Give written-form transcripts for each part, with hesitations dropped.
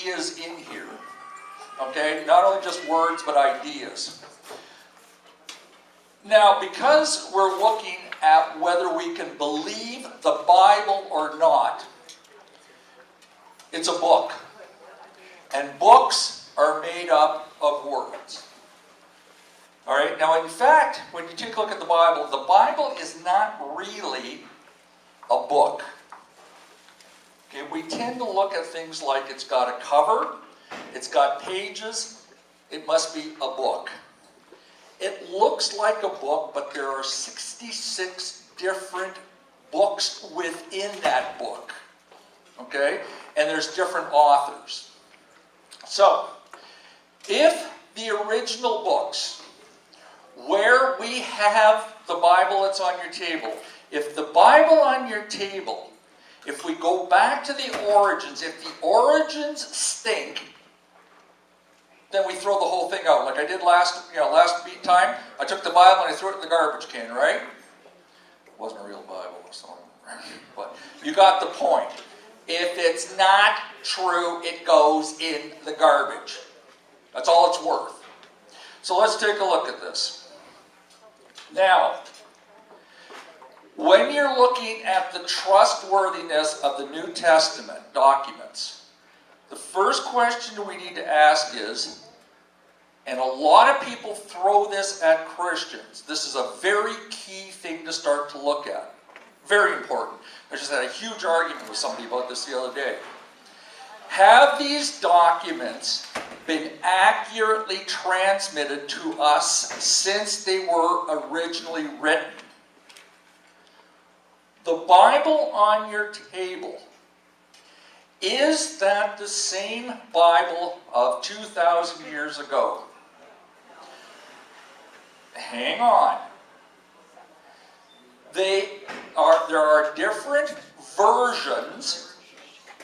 ideas in here. Okay? Not only just words, but ideas. Now, because we're looking at whether we can believe the Bible or not, it's a book. And books are made up of words. All right? Now, in fact, when you take a look at the Bible is not really a book. Okay? We tend to look at things like it's got a cover, it's got pages, it must be a book. It looks like a book, but there are 66 different books within that book. Okay? And there's different authors. So, if the original books, where we have the Bible that's on your table, if the Bible on your table, if we go back to the origins, if the origins stink, then we throw the whole thing out. Like I did last time, I took the Bible and I threw it in the garbage can, right? It wasn't a real Bible, so, but you got the point. If it's not true, it goes in the garbage. That's all it's worth. So let's take a look at this. Now, when you're looking at the trustworthiness of the New Testament documents, the first question we need to ask is, and a lot of people throw this at Christians, this is a very key thing to start to look at. Very important. I just had a huge argument with somebody about this the other day. Have these documents been accurately transmitted to us since they were originally written? The Bible on your table, is that the same Bible of 2,000 years ago? Hang on. There are different versions.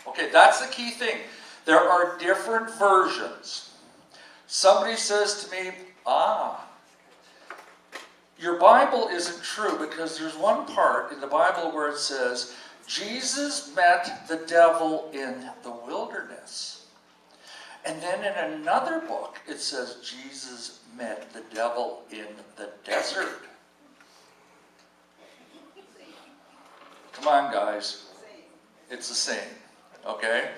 Okay, that's the key thing. There are different versions. Somebody says to me, your Bible isn't true because there's one part in the Bible where it says, Jesus met the devil in the wilderness. And then in another book, it says Jesus met the devil in the desert. Come on, guys. It's the same. Okay?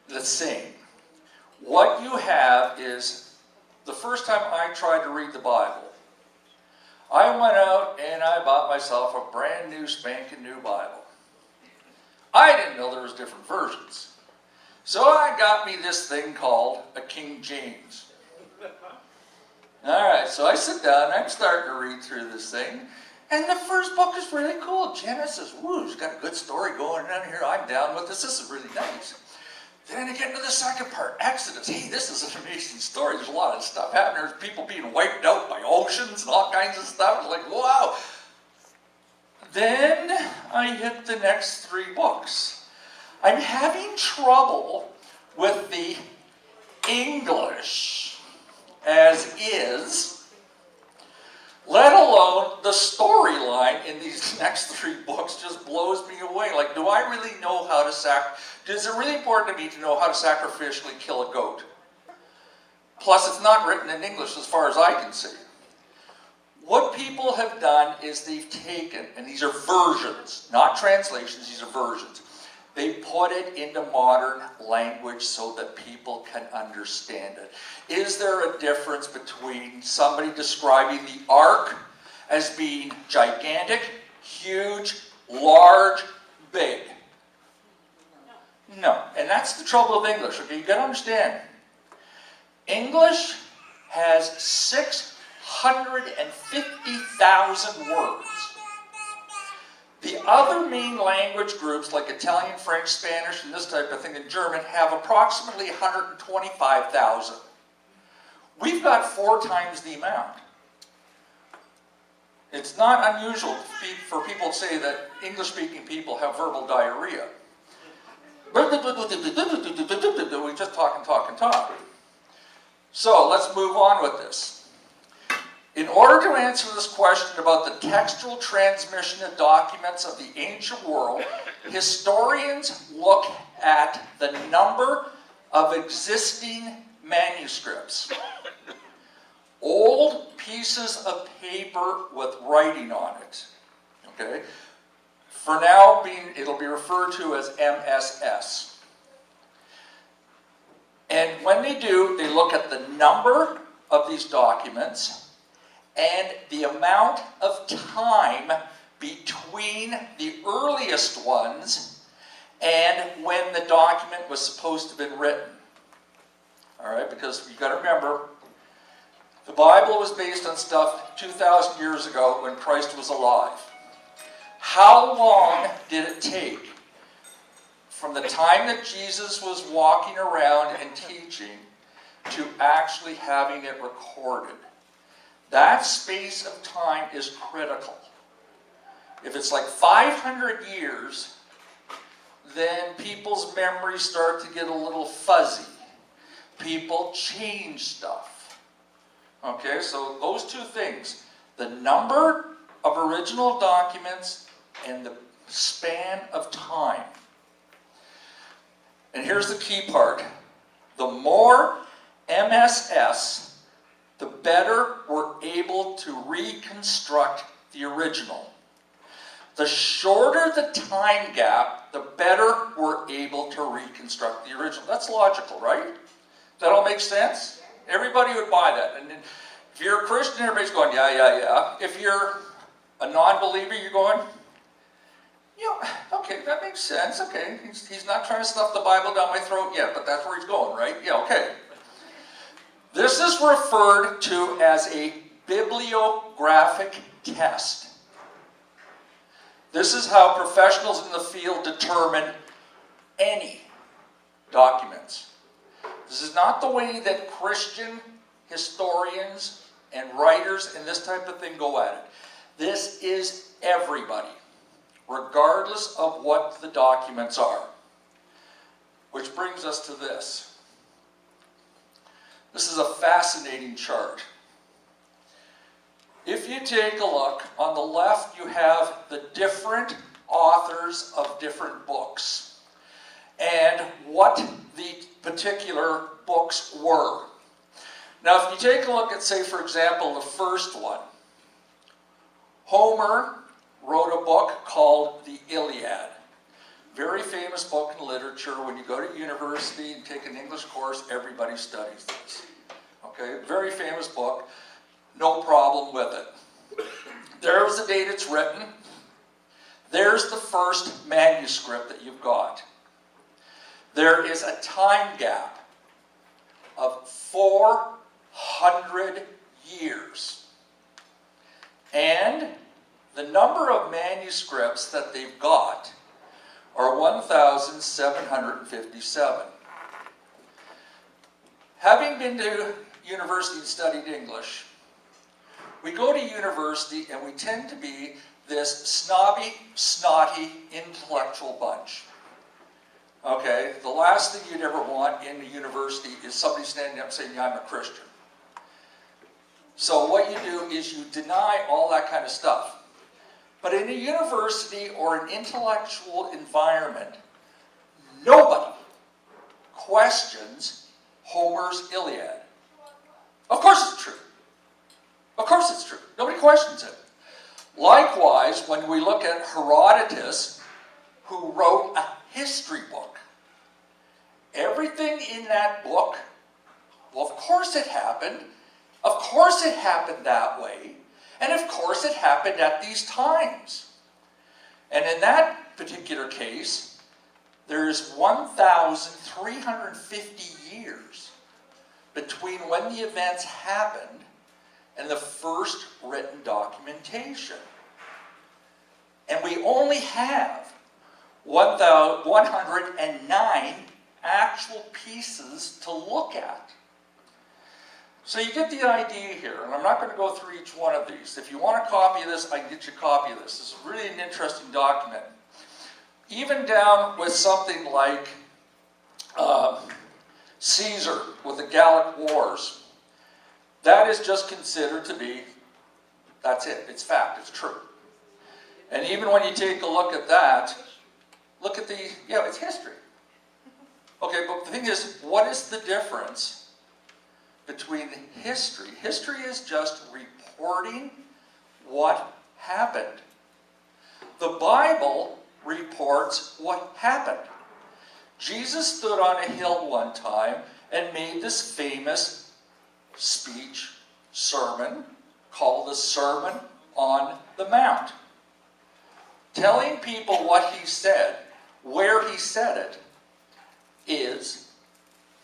The same. What you have is, the first time I tried to read the Bible, I went out and I bought myself a brand new spanking new Bible. I didn't know there was different versions. So I got me this thing called a King James. Alright, so I sit down and I'm starting to read through this thing. And the first book is really cool. Genesis, woo, it's got a good story going on here. I'm down with this. This is really nice. Then I get into the second part, Exodus. Hey, this is an amazing story. There's a lot of stuff happening. There's people being wiped out by oceans and all kinds of stuff. It's like, wow. Then I hit the next 3 books. I'm having trouble with the English as is, let alone the storyline in these next 3 books just blows me away. Like, do I really know how to is it really important to me to know how to sacrificially kill a goat? Plus, it's not written in English as far as I can see. What people have done is they've taken, and these are versions, not translations, these are versions. They put it into modern language so that people can understand it. Is there a difference between somebody describing the ark as being gigantic, huge, large, big? No. And that's the trouble with English. Okay, you got to understand. English has 650,000 words. The other main language groups like Italian, French, Spanish, and this type of thing, and German have approximately 125,000. We've got 4 times the amount. It's not unusual for people to say that English-speaking people have verbal diarrhea. We just talk and talk and talk. So let's move on with this. In order to answer this question about the textual transmission of documents of the ancient world, historians look at the number of existing manuscripts. Old pieces of paper with writing on it. Okay? For now, it'll be referred to as MSS. And when they do, they look at the number of these documents and the amount of time between the earliest ones and when the document was supposed to have been written. All right, because you've got to remember, the Bible was based on stuff 2,000 years ago when Christ was alive. How long did it take from the time that Jesus was walking around and teaching to actually having it recorded? That space of time is critical. If it's like 500 years, then people's memories start to get a little fuzzy. People change stuff. Okay, so those two things, the number of original documents and the span of time. And here's the key part. The more MSS, the better we're able to reconstruct the original. The shorter the time gap, the better we're able to reconstruct the original. That's logical, right? That all makes sense? Everybody would buy that. And if you're a Christian, everybody's going, yeah, yeah, yeah. If you're a non-believer, you're going, yeah, okay, that makes sense. Okay, he's not trying to stuff the Bible down my throat yet, but that's where he's going, right? Yeah, okay. This is referred to as a bibliographic test. This is how professionals in the field determine any documents. This is not the way that Christian historians and writers and this type of thing go at it. This is everybody, regardless of what the documents are. Which brings us to this. This is a fascinating chart. If you take a look, on the left you have the different authors of different books and what the particular books were. Now, if you take a look at, say, for example, the first one, Homer wrote a book called the Iliad. Very famous book in literature. When you go to university and take an English course, everybody studies this. Okay, very famous book. No problem with it. There's the date it's written. There's the first manuscript that you've got. There is a time gap of 400 years. And the number of manuscripts that they've got are 1,757. Having been to university and studied English, we go to university and we tend to be this snobby, snotty, intellectual bunch. Okay, the last thing you'd ever want in a university is somebody standing up saying, yeah, I'm a Christian. So what you do is you deny all that kind of stuff. But in a university or an intellectual environment, nobody questions Homer's Iliad. Of course it's true. Of course it's true. Nobody questions it. Likewise, when we look at Herodotus, who wrote a history book, everything in that book, well, of course it happened. Of course it happened that way. And of course it happened at these times. And in that particular case, there's 1,350 years between when the events happened and the first written documentation. And we only have 109 actual pieces to look at. So you get the idea here, and I'm not going to go through each one of these. If you want a copy of this, I can get you a copy of this. This is really an interesting document. Even down with something like Caesar with the Gallic Wars. That is just considered to be, that's it, it's fact, it's true. And even when you take a look at that, look at the, yeah, it's history. Okay, but the thing is, what is the difference between history? History is just reporting what happened. The Bible reports what happened. Jesus stood on a hill one time and made this famous speech, sermon, called the Sermon on the Mount. Telling people what he said, where he said it, is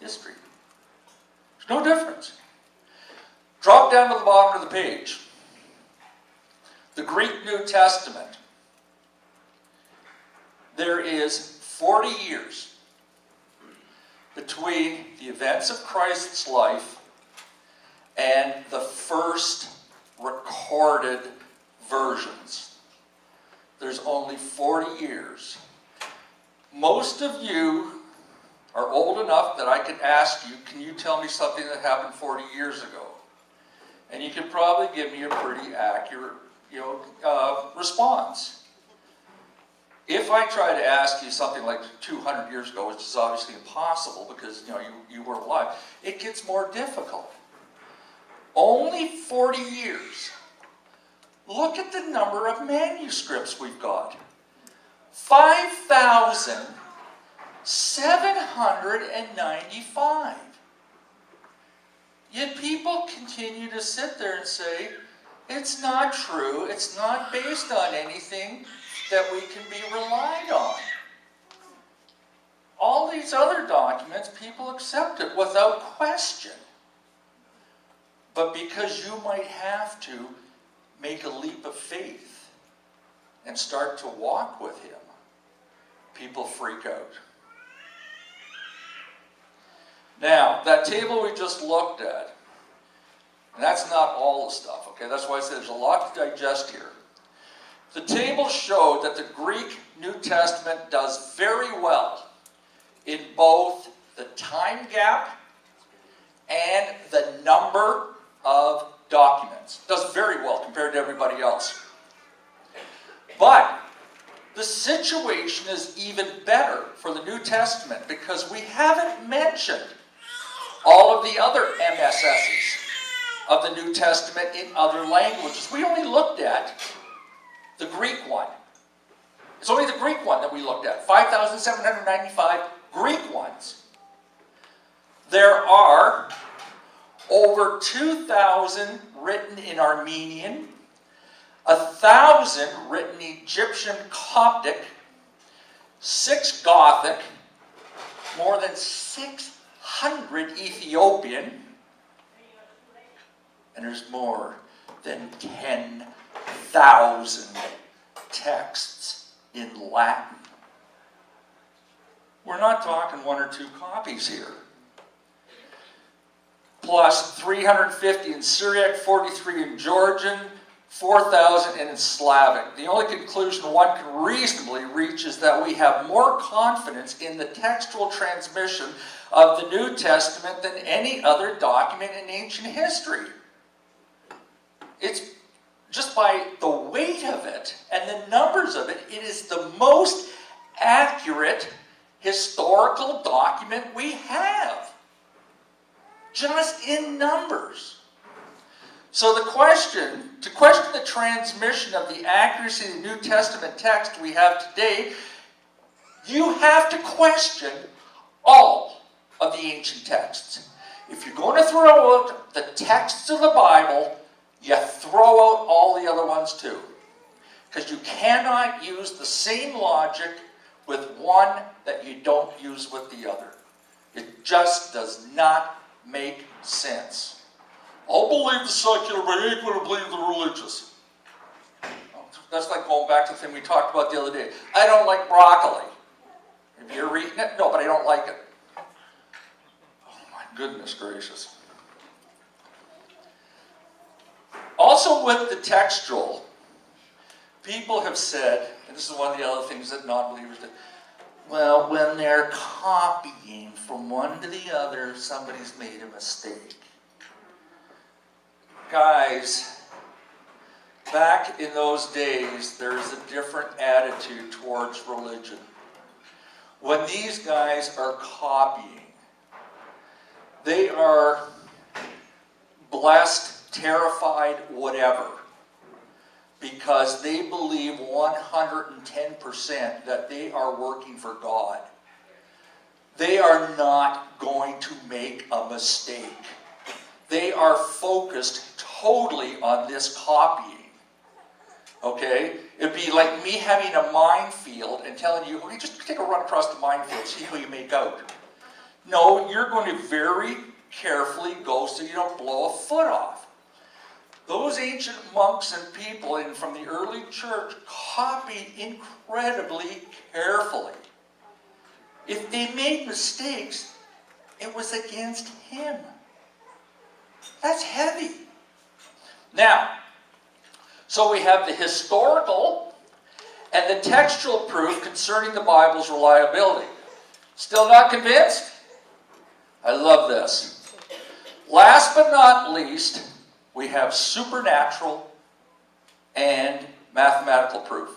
history. There's no difference. Drop down to the bottom of the page. The Greek New Testament. There is 40 years between the events of Christ's life and the first recorded versions. There's only 40 years. Most of you are old enough that I could ask you, can you tell me something that happened 40 years ago? And you could probably give me a pretty accurate, response. If I try to ask you something like 200 years ago, which is obviously impossible because you weren't alive, it gets more difficult. Only 40 years. Look at the number of manuscripts we've got. 5,795. Yet people continue to sit there and say, it's not true, it's not based on anything that we can be relied on. All these other documents, people accept it without question. But because you might have to make a leap of faith and start to walk with him, people freak out. Now, that table we just looked at, and that's not all the stuff, okay? That's why I said there's a lot to digest here. The table showed that the Greek New Testament does very well in both the time gap and the number of documents. Does very well compared to everybody else. But the situation is even better for the New Testament because we haven't mentioned all of the other MSSs of the New Testament in other languages. We only looked at the Greek one. It's only the Greek one that we looked at. 5,795 Greek ones. There are over 2,000 written in Armenian, 1,000 written in Egyptian Coptic, 6 Gothic, more than 600 Ethiopian, and there's more than 10,000 texts in Latin. We're not talking 1 or 2 copies here. Plus 350 in Syriac, 43 in Georgian, 4,000 in Slavic. The only conclusion one can reasonably reach is that we have more confidence in the textual transmission of the New Testament than any other document in ancient history. It's just by the weight of it and the numbers of it, it is the most accurate historical document we have. Just in numbers. So to question the transmission of the accuracy of the New Testament text we have today, you have to question all of the ancient texts. If you're going to throw out the texts of the Bible, you throw out all the other ones too. Because you cannot use the same logic with one that you don't use with the other. It just does not make sense. I'll believe the secular, but I ain't going to believe the religious. That's like going back to the thing we talked about the other day. I don't like broccoli. Have you ever eaten it? No, but I don't like it. Oh my goodness gracious. Also with the textual, people have said, and this is one of the other things that non-believers do, well, when they're copying from one to the other, somebody's made a mistake. Guys, back in those days, there was a different attitude towards religion. when these guys are copying. They are blessed, terrified, whatever, because they believe 110% that they are working for God. They are not going to make a mistake. They are focused totally on this copying. Okay? It'd be like me having a minefield and telling you, okay, just take a run across the minefield, see how you make out. No, you're going to very carefully go so you don't blow a foot off. Those ancient monks and people from the early church copied incredibly carefully. If they made mistakes, it was against him. That's heavy. Now, so we have the historical and the textual proof concerning the Bible's reliability. Still not convinced? I love this. Last but not least, we have supernatural and mathematical proof.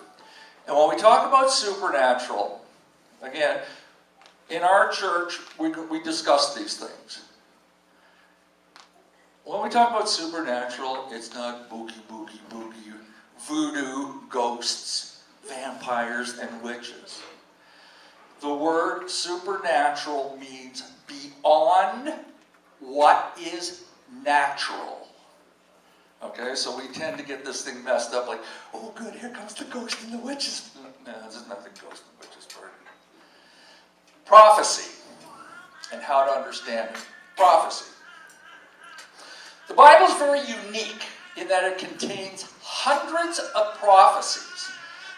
And when we talk about supernatural, again, in our church, we discuss these things. When we talk about supernatural, it's not boogie, boogie, boogie, voodoo, ghosts, vampires, and witches. The word supernatural means beyond what is natural. Okay, so we tend to get this thing messed up like, oh good, here comes the ghost and the witches. No, this is not the ghost and the witches part. Prophecy, and how to understand it. Prophecy. The Bible is very unique in that it contains hundreds of prophecies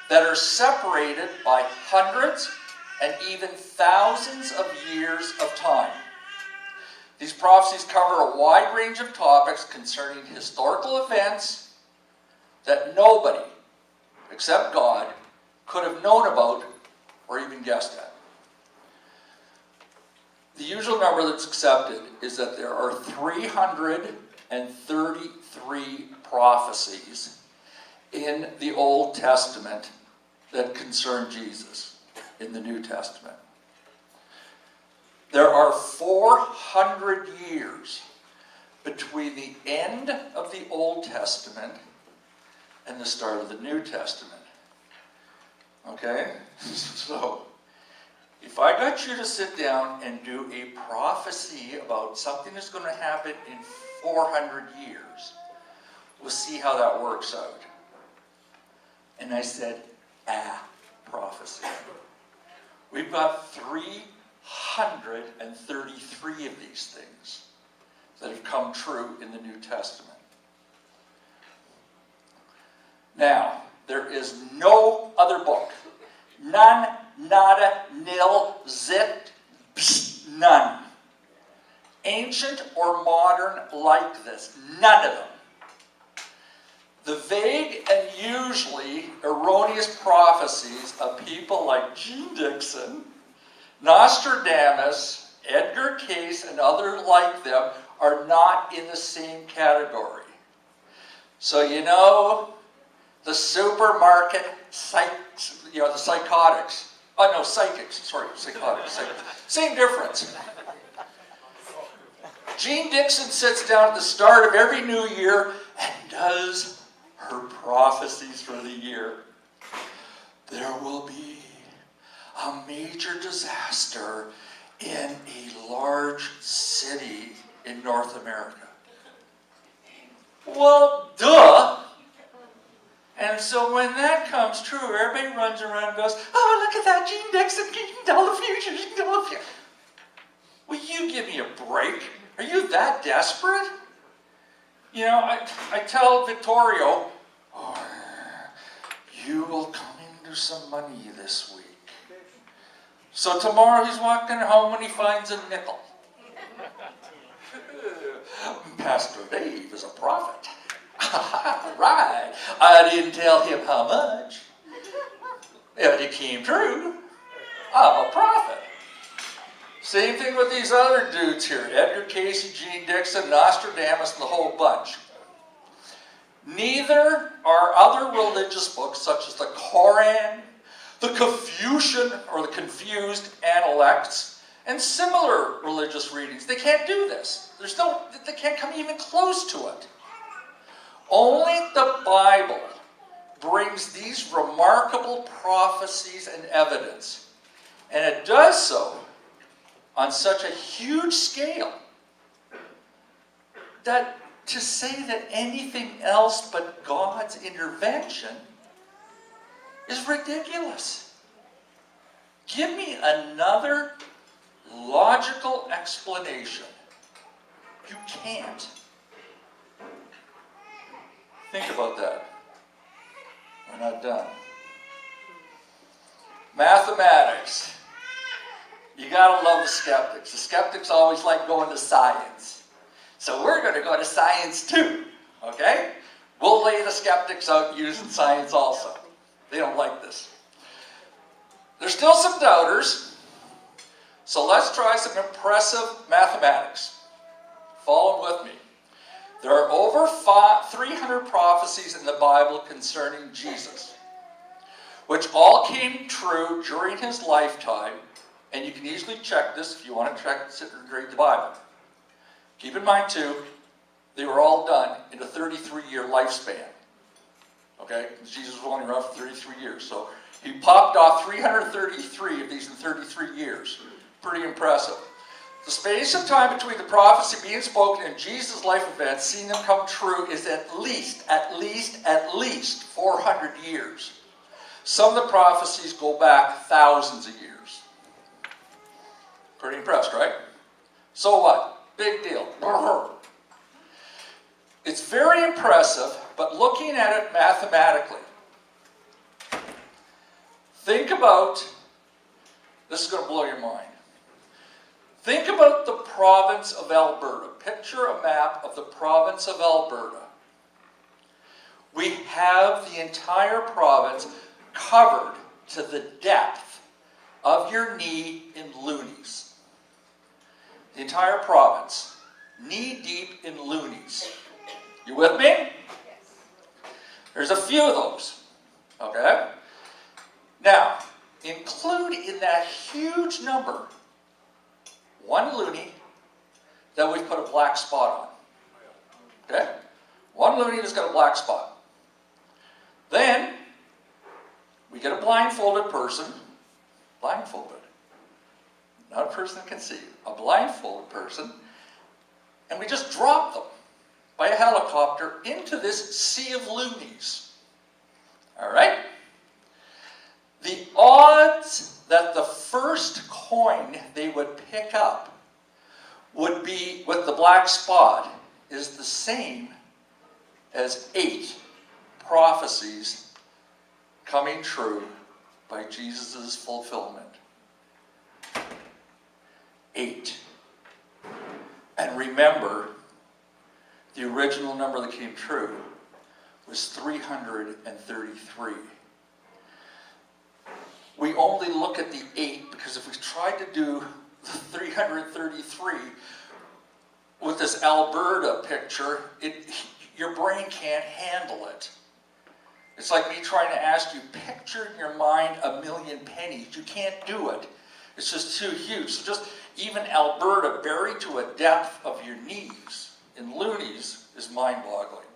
that are separated by hundreds and even thousands of years of time. These prophecies cover a wide range of topics concerning historical events that nobody, except God, could have known about or even guessed at. The usual number that's accepted is that there are 333 prophecies in the Old Testament that concern Jesus in the New Testament. There are 400 years between the end of the Old Testament and the start of the New Testament. Okay? So, if I got you to sit down and do a prophecy about something that's going to happen in 400 years, we'll see how that works out. And I said, prophecy. We've got 333 of these things that have come true in the New Testament. Now, there is no other book. None, nada, nil, zit, psst, none. Ancient or modern like this. None of them. The vague and usually erroneous prophecies of people like Gene Dixon, Nostradamus, Edgar Cayce, and others like them are not in the same category. So you know, the supermarket the psychotics. Oh no, psychics. Sorry, psychotics. Same difference. Gene Dixon sits down at the start of every new year and does her prophecies for the year. There will be a major disaster in a large city in North America. Well, duh. And so when that comes true, everybody runs around and goes, oh, look at that, Gene Dixon, you can tell the future, you can tell the future. Will you give me a break? Are you that desperate? You know, I tell Vittorio, oh, you will come into some money this week. So tomorrow he's walking home and he finds a nickel. Pastor Dave is a prophet. Right. I didn't tell him how much. But it came true. I'm a prophet. Same thing with these other dudes here. Edgar Cayce, Gene Dixon, Nostradamus, and the whole bunch. Neither are other religious books such as the Koran, the Confucian or the confused Analects, and similar religious readings. They can't do this. They can't come even close to it. Only the Bible brings these remarkable prophecies and evidence. And it does so on such a huge scale that to say that anything else but God's intervention is ridiculous. Give me another logical explanation. You can't. Think about that. We're not done. Mathematics. You gotta love the skeptics. The skeptics always like going to science. So we're going to go to science too. Okay? We'll lay the skeptics out using science also. They don't like this. There's still some doubters. So let's try some impressive mathematics. Follow with me. There are over 300 prophecies in the Bible concerning Jesus, which all came true during his lifetime, and you can easily check this if you want to sit and read the Bible. Keep in mind too, they were all done in a 33-year lifespan. Okay? Jesus was only around for 33 years, so he popped off 333 of these in 33 years. Pretty impressive. The space of time between the prophecy being spoken and Jesus' life events, seeing them come true, is at least 400 years. Some of the prophecies go back thousands of years. Pretty impressed, right? So what? Big deal. It's very impressive, but looking at it mathematically, think about, this is going to blow your mind. Think about the province of Alberta. Picture a map of the province of Alberta. We have the entire province covered to the depth of your knee in loonies. The entire province, knee deep in loonies. You with me? Yes. There's a few of those. Okay? Now, include in that huge number one loony that we've put a black spot on. Okay? One loony that's got a black spot. Then, we get a blindfolded person, blindfolded, not a person that can see, a blindfolded person, and we just drop them by a helicopter into this sea of loonies. All right? The odds that the first coin they would pick up would be with the black spot is the same as 8 prophecies coming true by Jesus' fulfillment. 8. And remember, the original number that came true was 333. We only look at the 8 because if we tried to do the 333 with this Alberta picture, your brain can't handle it. It's like me trying to ask you, picture in your mind a million pennies. You can't do it. It's just too huge. So just even Alberta buried to a depth of your knees in loonies is mind-boggling.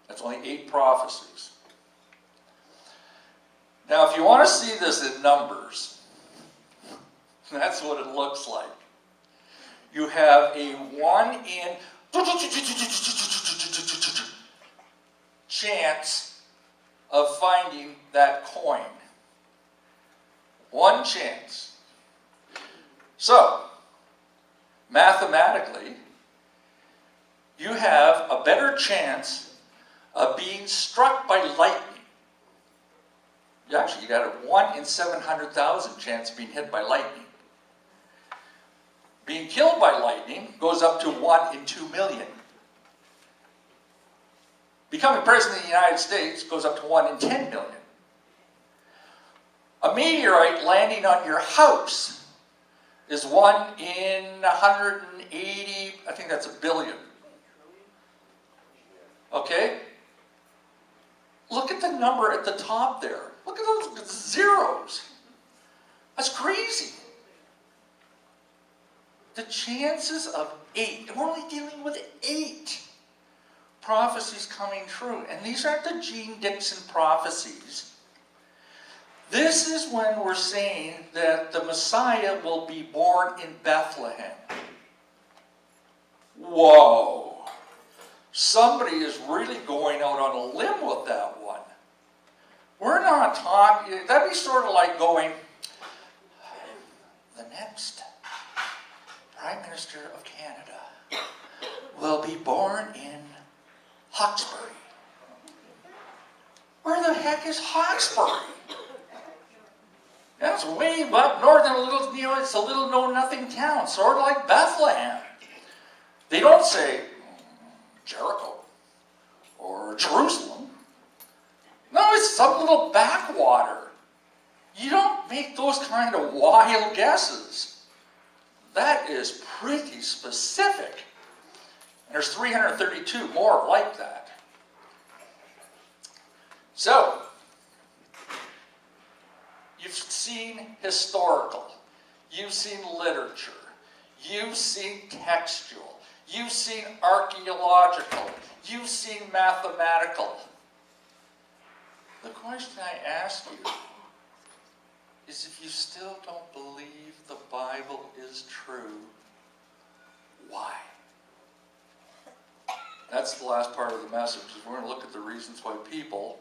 That's only 8 prophecies. Now, if you want to see this in numbers, that's what it looks like. You have a 1 in chance of finding that coin. 1 chance. So, mathematically, you have a better chance of being struck by lightning. You got a 1 in 700,000 chance of being hit by lightning. Being killed by lightning goes up to 1 in 2 million. Becoming president of the United States goes up to 1 in 10 million. A meteorite landing on your house is 1 in 180, I think that's a billion. Okay? Look at the number at the top there. Look at those zeros. That's crazy. The chances of 8, and we're only dealing with 8 prophecies coming true. And these aren't the Gene Dixon prophecies. This is when we're saying that the Messiah will be born in Bethlehem. Whoa. Somebody is really going out on a limb with that one. We're not talking, that'd be sort of like going, the next Prime Minister of Canada will be born in Hawkesbury. Where the heck is Hawkesbury? That's way up north in a little, it's a little know-nothing town, sort of like Bethlehem. They don't say Jericho or Jerusalem. No, it's some little backwater. You don't make those kind of wild guesses. That is pretty specific. And there's 332 more like that. So, you've seen historical, you've seen literature, you've seen textual, you've seen archaeological, you've seen mathematical. The question I ask you is, if you still don't believe the Bible is true, why? That's the last part of the message. We're going to look at the reasons why people